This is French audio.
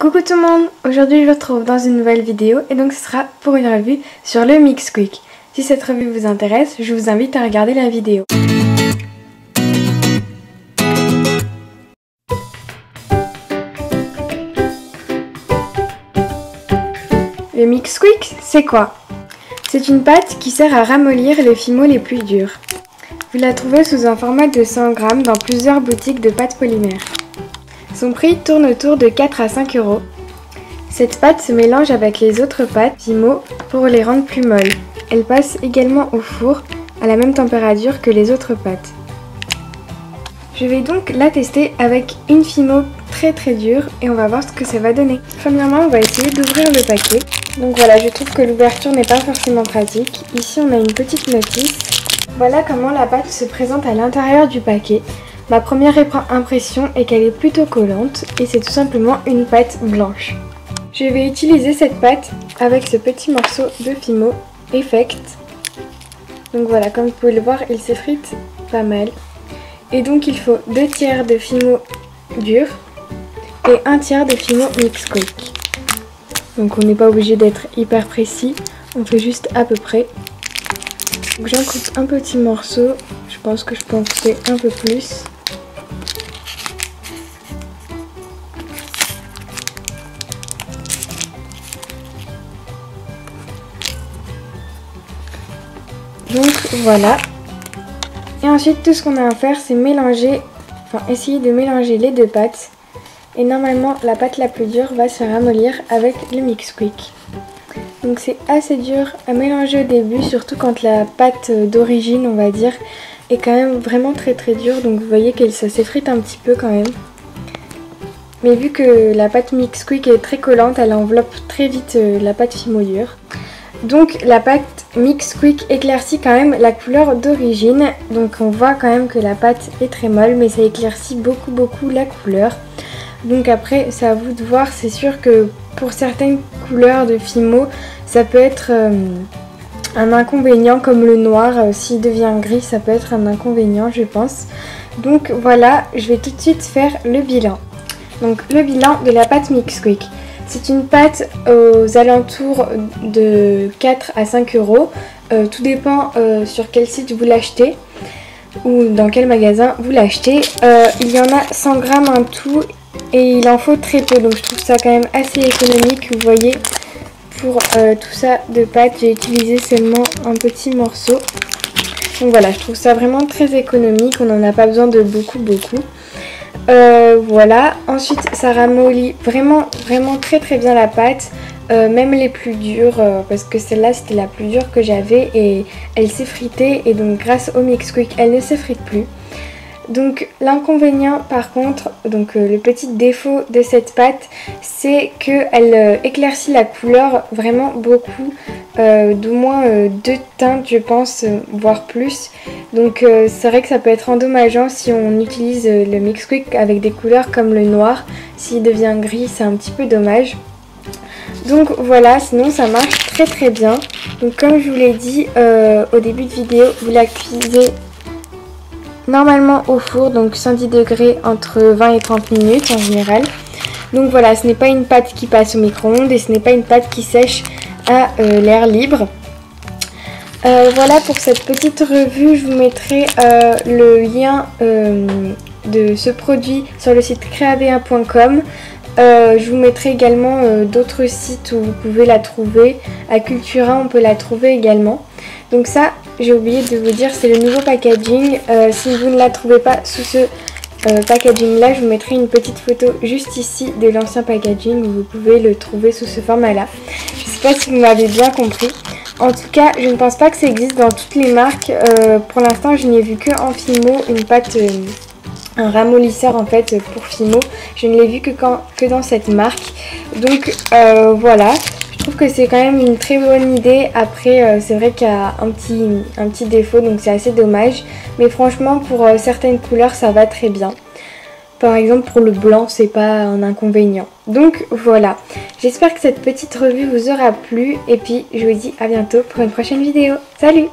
Coucou tout le monde, aujourd'hui je vous retrouve dans une nouvelle vidéo et donc ce sera pour une revue sur le Mixquick. Si cette revue vous intéresse, je vous invite à regarder la vidéo. Le Mixquick, c'est quoi? C'est une pâte qui sert à ramollir les fimots les plus durs. Vous la trouvez sous un format de 100 g dans plusieurs boutiques de pâtes polymères. Son prix tourne autour de 4 à 5 €. Cette pâte se mélange avec les autres pâtes fimo pour les rendre plus molles. Elle passe également au four à la même température que les autres pâtes. Je vais donc la tester avec une fimo très dure et on va voir ce que ça va donner. Premièrement, on va essayer d'ouvrir le paquet. Donc voilà, je trouve que l'ouverture n'est pas forcément pratique. Ici, on a une petite notice. Voilà comment la pâte se présente à l'intérieur du paquet. Ma première impression est qu'elle est plutôt collante et c'est tout simplement une pâte blanche. Je vais utiliser cette pâte avec ce petit morceau de fimo Effect. Donc voilà, comme vous pouvez le voir, il s'effrite pas mal. Et donc il faut 2 tiers de fimo dur et 1 tiers de fimo Mixquick. Donc on n'est pas obligé d'être hyper précis, on fait juste à peu près. Donc j'en coupe un petit morceau, je pense que je peux en couper un peu plus. Donc voilà. Et ensuite tout ce qu'on a à faire c'est essayer de mélanger les deux pâtes. Et normalement la pâte la plus dure va se ramollir avec le Mixquick. Donc c'est assez dur à mélanger au début, surtout quand la pâte d'origine on va dire est quand même vraiment très dure. Donc vous voyez que ça s'effrite un petit peu quand même. Mais vu que la pâte Mixquick est très collante, elle enveloppe très vite la pâte fimo dure. Donc la pâte Mixquick éclaircit quand même la couleur d'origine. Donc on voit quand même que la pâte est très molle, mais ça éclaircit beaucoup la couleur. Donc après c'est à vous de voir, c'est sûr que pour certaines couleurs de fimo ça peut être un inconvénient, comme le noir, s'il devient gris ça peut être un inconvénient je pense. Donc voilà, je vais tout de suite faire le bilan. Donc le bilan de la pâte Mixquick. C'est une pâte aux alentours de 4 à 5 €. Tout dépend sur quel site vous l'achetez ou dans quel magasin vous l'achetez. Il y en a 100 g en tout et il en faut très peu. Donc je trouve ça quand même assez économique. Vous voyez, pour tout ça de pâte, j'ai utilisé seulement un petit morceau. Donc voilà, je trouve ça vraiment très économique. On n'en a pas besoin de beaucoup. Voilà, ensuite ça ramollit vraiment très bien la pâte, même les plus dures, parce que celle-là c'était la plus dure que j'avais et elle s'effritait, et donc grâce au Mixquick elle ne s'effrite plus. Donc l'inconvénient par contre, donc le petit défaut de cette pâte, c'est qu'elle éclaircit la couleur vraiment beaucoup, d'au moins 2 teintes je pense, voire plus. Donc c'est vrai que ça peut être endommageant si on utilise le Mixquick avec des couleurs comme le noir. S'il devient gris c'est un petit peu dommage. Donc voilà, sinon ça marche très bien. Donc comme je vous l'ai dit au début de vidéo, vous la cuisez normalement au four, donc 110 degrés entre 20 et 30 minutes en général. Donc voilà, ce n'est pas une pâte qui passe au micro-ondes et ce n'est pas une pâte qui sèche à l'air libre. Voilà pour cette petite revue, je vous mettrai le lien de ce produit sur le site creabea.com. Je vous mettrai également d'autres sites où vous pouvez la trouver. À Cultura on peut la trouver également. Donc ça, j'ai oublié de vous dire, c'est le nouveau packaging. Si vous ne la trouvez pas sous ce packaging là, je vous mettrai une petite photo juste ici de l'ancien packaging où vous pouvez le trouver sous ce format là. Je ne sais pas si vous m'avez bien compris. En tout cas, je ne pense pas que ça existe dans toutes les marques. Pour l'instant, je n'ai vu que en fimo une pâte, un ramollisseur en fait pour fimo. Je ne l'ai vu que dans cette marque. Donc voilà. Je trouve que c'est quand même une très bonne idée. Après c'est vrai qu'il y a un petit défaut, donc c'est assez dommage. Mais franchement pour certaines couleurs ça va très bien. Par exemple pour le blanc c'est pas un inconvénient. Donc voilà, j'espère que cette petite revue vous aura plu. Et puis je vous dis à bientôt pour une prochaine vidéo. Salut!